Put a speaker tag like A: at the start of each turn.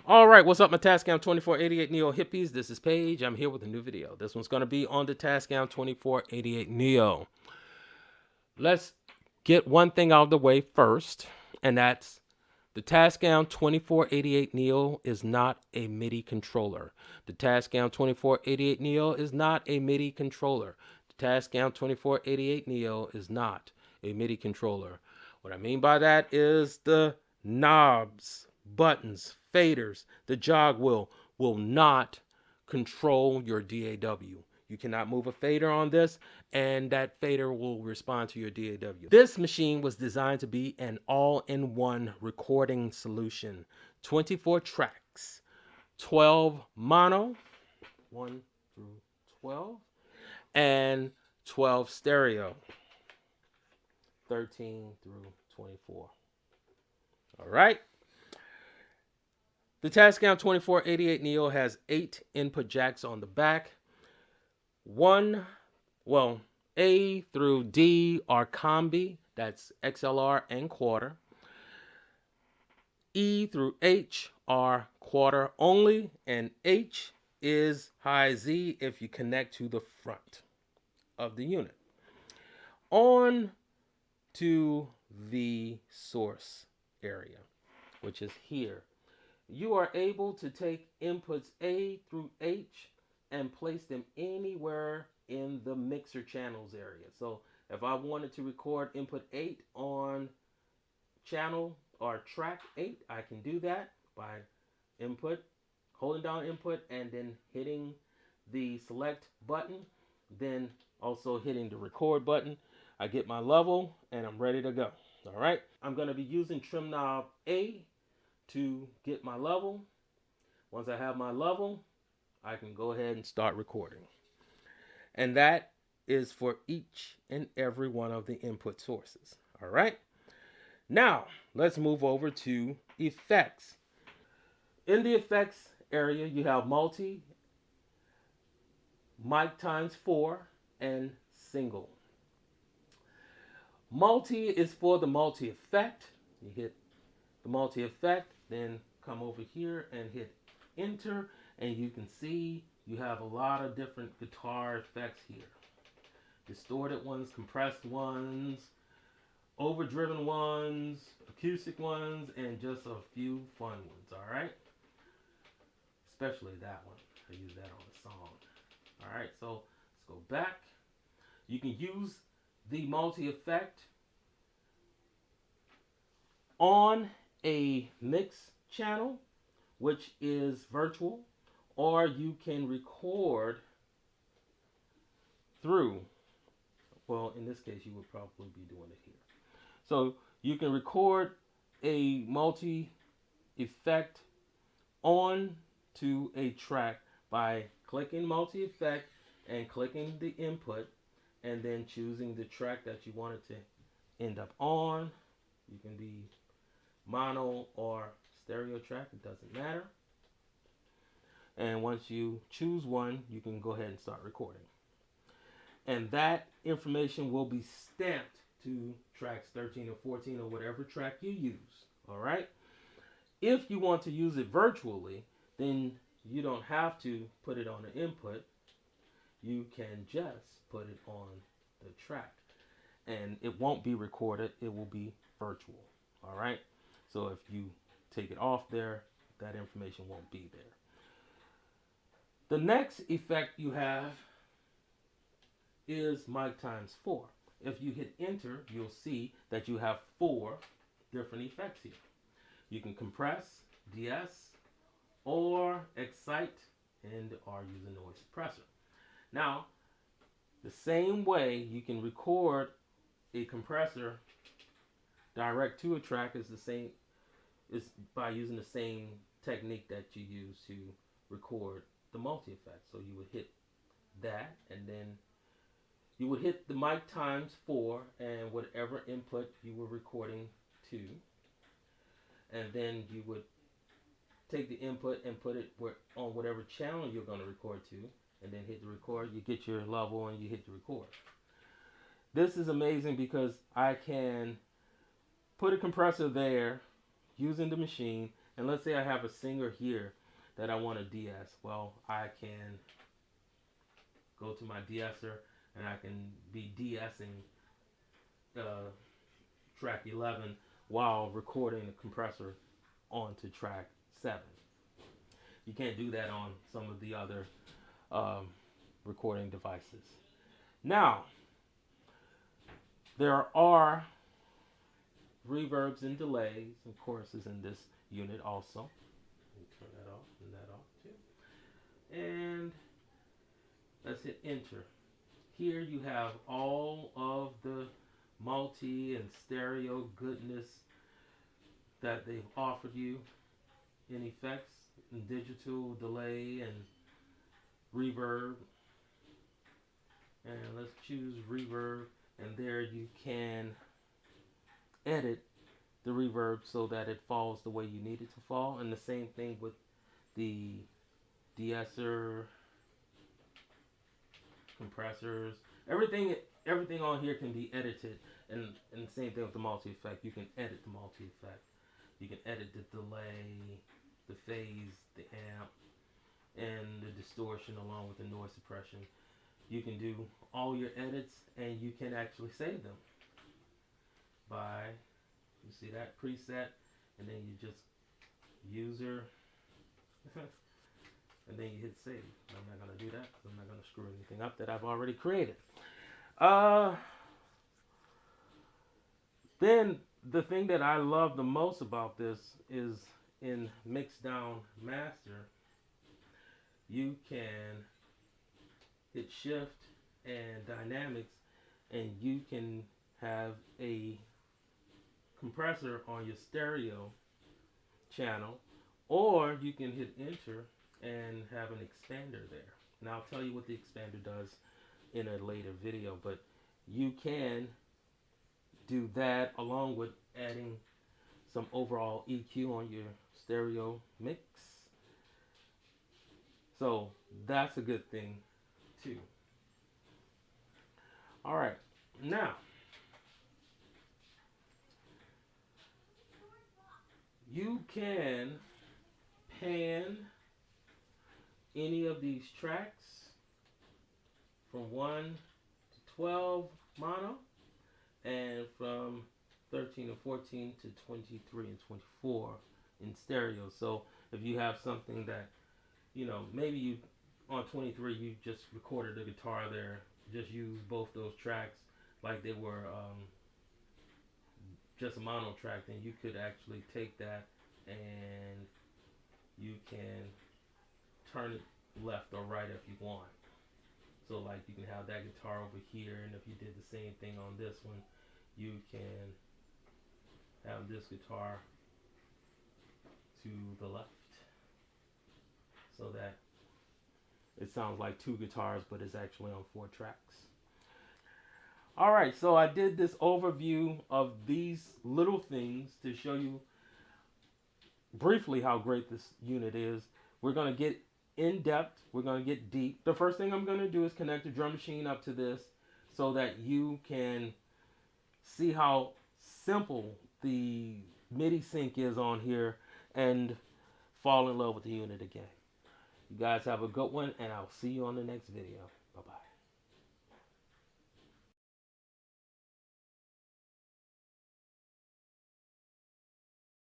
A: All right, what's up, my TASCAM 2488 Neo hippies? This is Paige. I'm here with a new video. This one's going to be on the TASCAM 2488 Neo. Let's get one thing out of the way first, and that's the TASCAM 2488 Neo is not a MIDI controller. The TASCAM 2488 Neo is not a MIDI controller. The TASCAM 2488 Neo is not a MIDI controller. What I mean by that is the knobs, buttons, faders, the jog wheel will not control your DAW. You cannot move a fader on this, and that fader will respond to your DAW. This machine was designed to be an all-in-one recording solution. 24 tracks, 12 mono, 1 through 12, and 12 stereo, 13 through 24. All right. The TASCAM 2488 Neo has 8 input jacks on the back. A through D are combi, that's XLR and quarter. E through H are quarter only, and H is high Z if you connect to the front of the unit. On to the source area, which is here. You are able to take inputs A through H and place them anywhere in the mixer channels area. So if I wanted to record input 8 on channel or track 8, I can do that by holding down input and then hitting the select button, then also hitting the record button. I get my level and I'm ready to go. All right, I'm going to be using trim knob A to get my level. Once I have my level, I can go ahead and start recording. And that is for each and every one of the input sources. All right. Now, let's move over to effects. In the effects area, you have multi, mic times 4, and single. Multi is for the multi effect. You hit the multi effect, then come over here and hit enter, and you can see you have a lot of different guitar effects here. Distorted ones, compressed ones, overdriven ones, acoustic ones, and just a few fun ones, all right? Especially that one. I use that on a song. All right, so let's go back. You can use the multi-effect on a mix channel, which is virtual, or you can record through, well, in this case, you would probably be doing it here. So you can record a multi-effect on to a track by clicking multi-effect and clicking the input and then choosing the track that you want it to end up on. You can be mono or stereo track, it doesn't matter. And once you choose one, you can go ahead and start recording. And that information will be stamped to tracks 13 or 14 or whatever track you use. All right. If you want to use it virtually, then you don't have to put it on an input. You can just put it on the track. And it won't be recorded. It will be virtual. All right. So if you take it off there, that information won't be there. The next effect you have is mic times 4. If you hit enter, you'll see that you have 4 different effects here. You can compress, de-ess, or excite, and or use a noise suppressor. Now, the same way you can record a compressor direct to a track is by using the same technique that you use to record the multi-effect. So you would hit that, and then you would hit the mic times 4 and whatever input you were recording to, and then you would take the input and put it on whatever channel you're going to record to, and then hit the record. You get your level and you hit the record. This is amazing because I can put a compressor there using the machine, And let's say I have a singer here that I want to de-ess. Well, I can go to my de-esser and I can be de-essing uh, track 11 while recording the compressor onto track 7. You can't do that on some of the other um, recording devices. Now, there are reverbs and delays and choruses in this unit also. Let me turn that off and that off too. And let's hit enter. Here you have all of the multi and stereo goodness that they've offered you in effects and digital delay and reverb. And let's choose reverb, and there you can edit the reverb so that it falls the way you need it to fall. And the same thing with the de-esser, compressors, everything on here can be edited. And the same thing with the multi-effect. You can edit the multi-effect. You can edit the delay, the phase, the amp, and the distortion along with the noise suppression. You can do all your edits and you can actually save them by, you see that preset, and then you just user and then you hit save. I'm not going to do that because I'm not going to screw anything up that I've already created. Then the thing that I love the most about this is in mix down master, you can hit shift and dynamics and you can have a compressor on your stereo channel, or you can hit enter and have an expander there. And I'll tell you what the expander does in a later video, but you can do that along with adding some overall EQ on your stereo mix. So that's a good thing too. All right, now you can pan any of these tracks from 1 to 12 mono, and from 13 and 14 to 23 and 24 in stereo. So if you have something that, maybe you on 23 you just recorded the guitar there, just use both those tracks like they were just a mono track, then you could actually take that and you can turn it left or right if you want. So like you can have that guitar over here, and if you did the same thing on this one, you can have this guitar to the left so that it sounds like 2 guitars, but it's actually on 4 tracks. Alright, so I did this overview of these little things to show you briefly how great this unit is. We're going to get in depth, we're going to get deep. The first thing I'm going to do is connect the drum machine up to this so that you can see how simple the MIDI sync is on here and fall in love with the unit again. You guys have a good one, and I'll see you on the next video. Bye-bye.